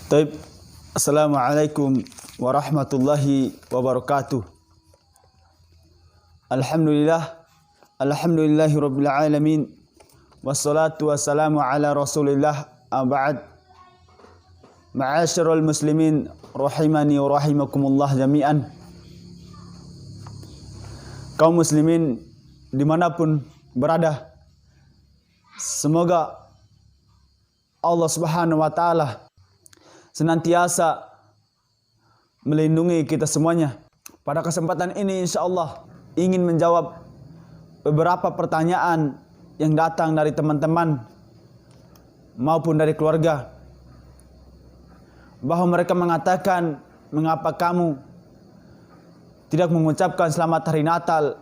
Taib. Assalamualaikum warahmatullahi wabarakatuh. Alhamdulillahi rabbil alamin. Wassalatu wassalamu ala rasulillah. Ba'd. Ma'asyiral muslimin rahimani wa rahimakumullah jami'an. Kaum muslimin dimanapun berada, semoga Allah Subhanahu wa Ta'ala senantiasa melindungi kita semuanya. Pada kesempatan ini insya Allah ingin menjawab beberapa pertanyaan yang datang dari teman-teman maupun dari keluarga, bahwa mereka mengatakan, mengapa kamu tidak mengucapkan selamat hari Natal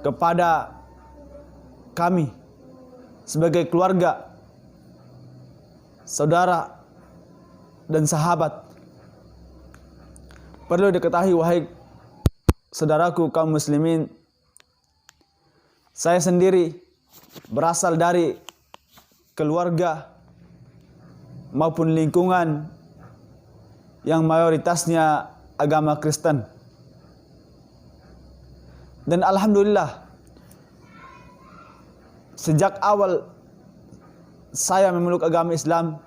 kepada kami sebagai keluarga, saudara, dan sahabat. Perlu diketahui wahai saudaraku kaum muslimin, saya sendiri berasal dari keluarga maupun lingkungan yang mayoritasnya agama Kristen. Dan alhamdulillah, sejak awal saya memeluk agama Islam,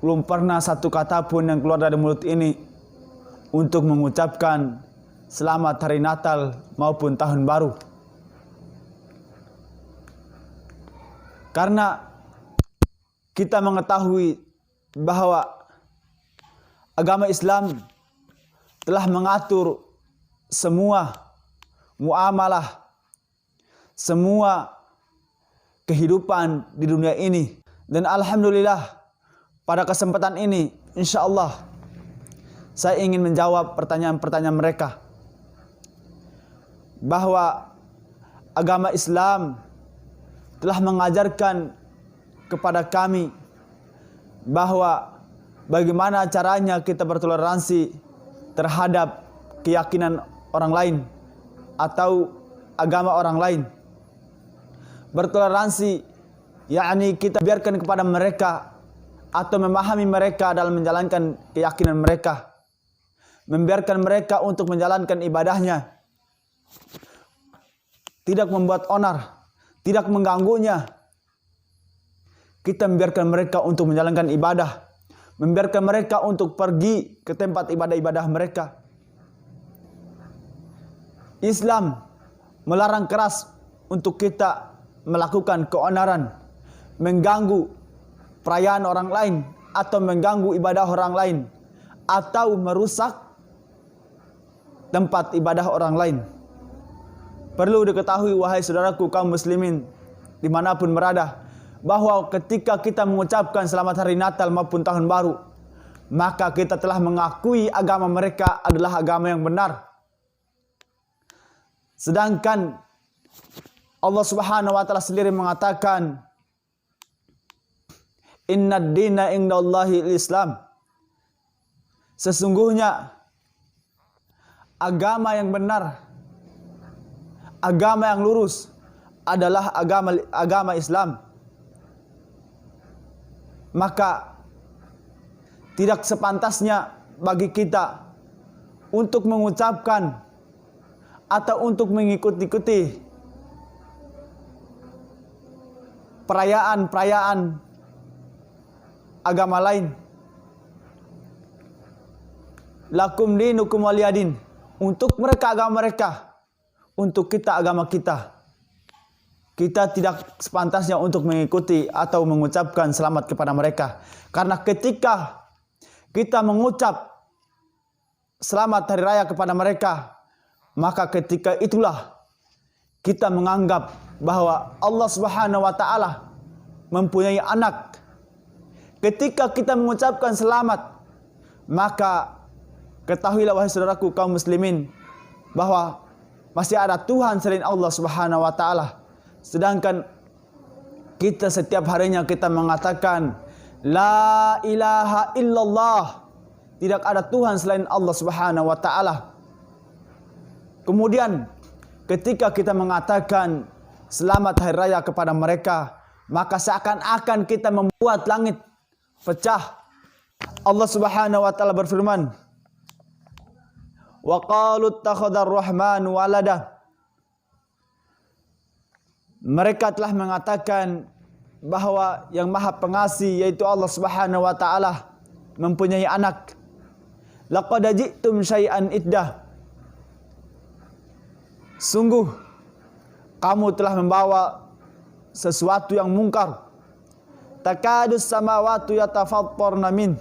belum pernah satu kata pun yang keluar dari mulut ini untuk mengucapkan selamat hari Natal maupun tahun baru. Karena kita mengetahui bahwa agama Islam telah mengatur semua muamalah, semua kehidupan di dunia ini. Dan alhamdulillah, pada kesempatan ini insya Allah saya ingin menjawab pertanyaan-pertanyaan mereka, bahwa agama Islam telah mengajarkan kepada kami bahwa bagaimana caranya kita bertoleransi terhadap keyakinan orang lain atau agama orang lain. Bertoleransi yakni kita biarkan kepada mereka atau memahami mereka dalam menjalankan keyakinan mereka, membiarkan mereka untuk menjalankan ibadahnya, tidak membuat onar, tidak mengganggunya. Kita membiarkan mereka untuk menjalankan ibadah, membiarkan mereka untuk pergi ke tempat ibadah-ibadah mereka. Islam melarang keras untuk kita melakukan keonaran, mengganggu perayaan orang lain, atau mengganggu ibadah orang lain, atau merusak tempat ibadah orang lain. Perlu diketahui wahai saudaraku kaum muslimin dimanapun berada, bahwa ketika kita mengucapkan selamat hari Natal maupun tahun baru, maka kita telah mengakui agama mereka adalah agama yang benar. Sedangkan Allah Subhanahu wa Ta'ala sendiri mengatakan, Innad dina indallahi Islam. Sesungguhnya agama yang benar, agama yang lurus adalah agama Islam. Maka tidak sepantasnya bagi kita untuk mengucapkan atau untuk mengikuti perayaan-perayaan agama lain. Lakum dinukum waliyadin. Untuk mereka agama mereka, untuk kita agama kita. Kita tidak sepantasnya untuk mengikuti atau mengucapkan selamat kepada mereka. Karena ketika kita mengucap selamat hari raya kepada mereka, maka ketika itulah kita menganggap bahwa Allah Subhanahu wa Ta'ala mempunyai anak. Ketika kita mengucapkan selamat, maka ketahuilah wahai saudaraku kaum muslimin, bahwa masih ada Tuhan selain Allah Subhanahu wa Ta'ala. Sedangkan kita setiap harinya kita mengatakan La ilaha illallah, tidak ada Tuhan selain Allah Subhanahu wa Ta'ala. Kemudian ketika kita mengatakan selamat hari raya kepada mereka, maka seakan-akan kita membuat langit pecah. Allah Subhanahu wa taala berfirman, "Wa qalu ittakhadhar rahmanu walada." Mereka telah mengatakan bahwa yang Maha Pengasih yaitu Allah Subhanahu wa taala mempunyai anak. Laqad ji'tum syai'an iddah. Sungguh kamu telah membawa sesuatu yang mungkar. Takadus samawati yatafattarna min.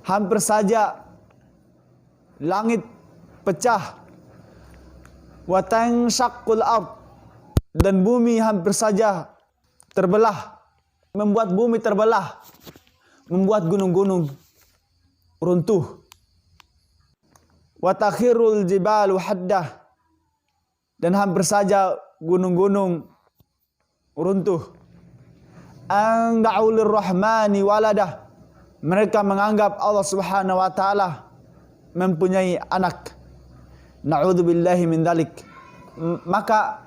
Hampir saja langit pecah. Wa tanshaqqul ard. Dan bumi hampir saja terbelah. Membuat bumi terbelah. Membuat gunung-gunung runtuh. Wa takhirul jibalu haddah. Dan hampir saja gunung-gunung runtuh. An da'u lirrahmani waladah. Mereka menganggap Allah Subhanahu wa taala mempunyai anak. Na'udzubillahi min dzalik. Maka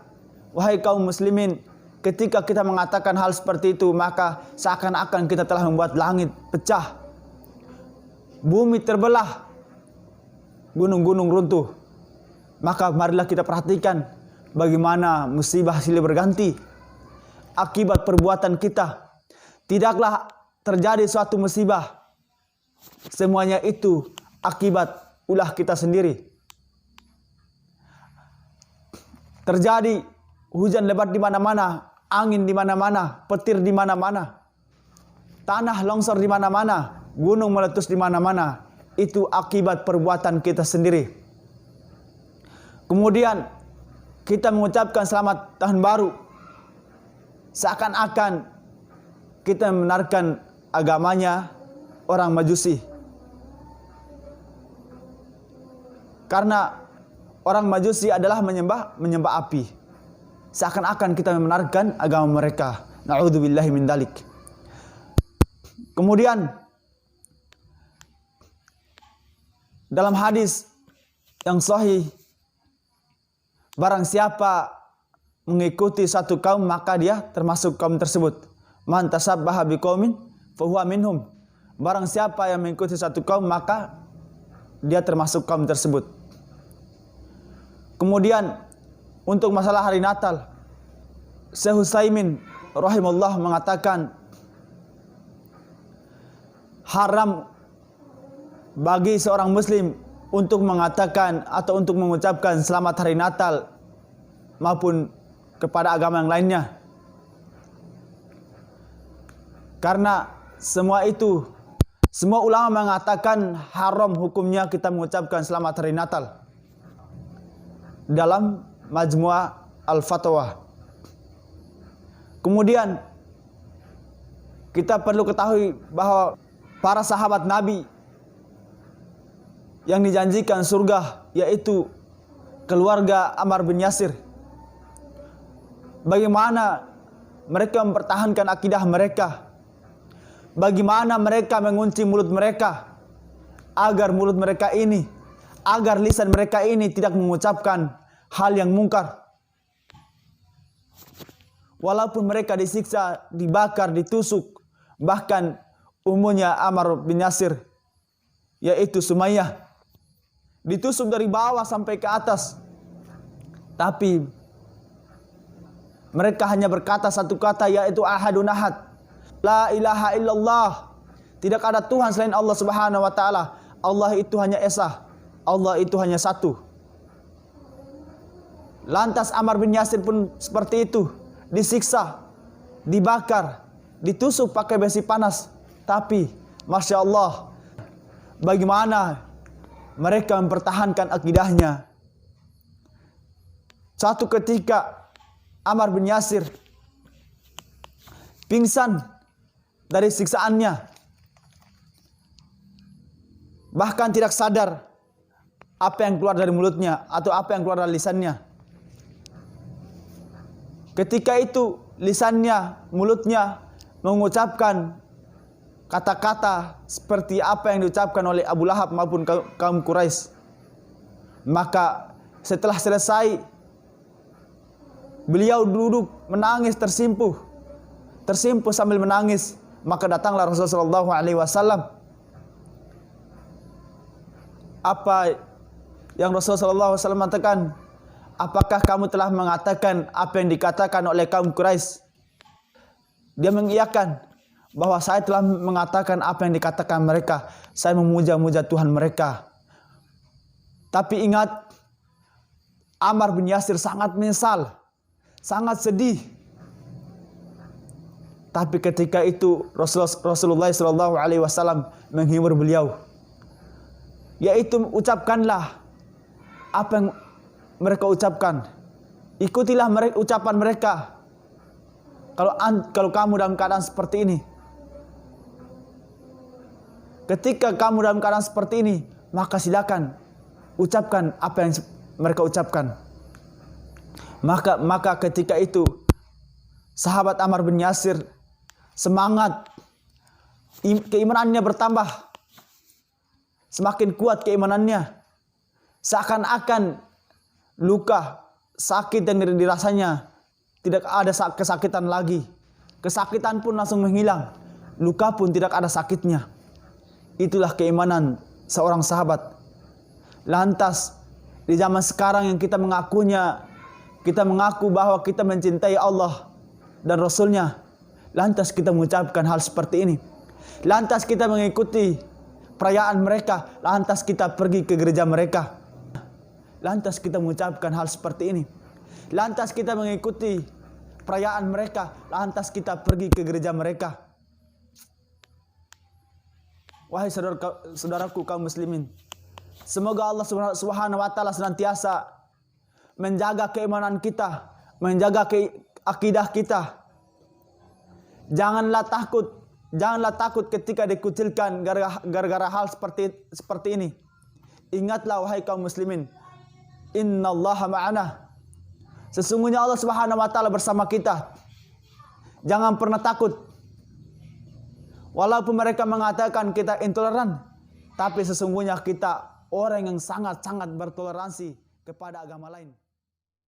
wahai kaum muslimin, ketika kita mengatakan hal seperti itu, maka seakan-akan kita telah membuat langit pecah, bumi terbelah, gunung-gunung runtuh. Maka marilah kita perhatikan bagaimana musibah silih berganti akibat perbuatan kita. Tidaklah terjadi suatu musibah, semuanya itu akibat ulah kita sendiri. Terjadi hujan lebat di mana-mana, angin di mana-mana, petir di mana-mana, tanah longsor di mana-mana, gunung meletus di mana-mana. Itu akibat perbuatan kita sendiri. Kemudian kita mengucapkan selamat tahun baru, seakan-akan kita membenarkan agamanya orang Majusi. Karena orang Majusi adalah menyembah api. Seakan-akan kita membenarkan agama mereka. Na'udzubillahi min dzalik. Kemudian dalam hadis yang sahih, barang siapa mengikuti satu kaum maka dia termasuk kaum tersebut. Man tasabbaha biqaumin fahuwa minhum. Barang siapa yang mengikuti satu kaum maka dia termasuk kaum tersebut. Kemudian untuk masalah hari Natal, Syekh Utsaimin rahimahullah mengatakan haram bagi seorang muslim untuk mengatakan atau untuk mengucapkan selamat hari Natal maupun kepada agama yang lainnya. Karena semua ulama mengatakan haram hukumnya kita mengucapkan selamat hari Natal dalam Majmu'ah Al-Fatwa. Kemudian kita perlu ketahui bahwa para sahabat Nabi yang dijanjikan surga yaitu keluarga Ammar bin Yasir, bagaimana mereka mempertahankan akidah mereka, bagaimana mereka mengunci mulut mereka agar lisan mereka ini tidak mengucapkan hal yang mungkar. Walaupun mereka disiksa, dibakar, ditusuk, bahkan umurnya Ammar bin Yasir yaitu Sumayyah ditusuk dari bawah sampai ke atas, tapi mereka hanya berkata satu kata yaitu ahadun ahad, la ilaha illallah, tidak ada Tuhan selain Allah Subhanahu wa taala. Allah itu hanya esa, Allah itu hanya satu. Lantas Ammar bin Yasir pun seperti itu, disiksa, dibakar, ditusuk pakai besi panas. Tapi Masya Allah, bagaimana mereka mempertahankan akidahnya. Satu ketika Ammar bin Yasir pingsan dari siksaannya, bahkan tidak sadar apa yang keluar dari mulutnya atau apa yang keluar dari lisannya. Ketika itu lisannya, mulutnya mengucapkan kata-kata seperti apa yang diucapkan oleh Abu Lahab maupun kaum Quraisy. Maka setelah selesai, beliau duduk menangis tersimpuh sambil menangis Maka datanglah Rasulullah SAW. Apa yang Rasulullah SAW mengatakan? Apakah kamu telah mengatakan apa yang dikatakan oleh kaum Quraisy? Dia mengiyakan bahwa saya telah mengatakan apa yang dikatakan mereka. Saya memuja-muja Tuhan mereka. Tapi ingat, Ammar bin Yasir sangat menyesal, sangat sedih. Tapi ketika itu Rasulullah SAW menghibur beliau, yaitu ucapkanlah apa yang mereka ucapkan. Ikutilah ucapan mereka. Kalau kamu dalam keadaan seperti ini, ketika kamu dalam keadaan seperti ini, maka silakan ucapkan apa yang mereka ucapkan. Maka ketika itu sahabat Ammar bin Yasir semangat, keimanannya bertambah, semakin kuat keimanannya. Seakan-akan luka sakit yang dirasanya tidak ada kesakitan lagi. Kesakitan pun langsung menghilang, luka pun tidak ada sakitnya. Itulah keimanan seorang sahabat. Lantas di zaman sekarang yang kita mengaku bahwa kita mencintai Allah dan Rasulnya, lantas kita mengucapkan hal seperti ini. Lantas kita mengikuti perayaan mereka, lantas kita pergi ke gereja mereka. Lantas kita mengucapkan hal seperti ini. Lantas kita mengikuti perayaan mereka, lantas kita pergi ke gereja mereka. Wahai saudaraku kaum muslimin, semoga Allah Subhanahu wa taala senantiasa menjaga keimanan kita, menjaga akidah kita. Janganlah takut ketika dikucilkan gara-gara hal seperti ini. Ingatlah wahai kaum muslimin, innallaha ma'ana. Sesungguhnya Allah Subhanahu wa taala bersama kita. Jangan pernah takut. Walaupun mereka mengatakan kita intoleran, tapi sesungguhnya kita orang yang sangat-sangat bertoleransi kepada agama lain.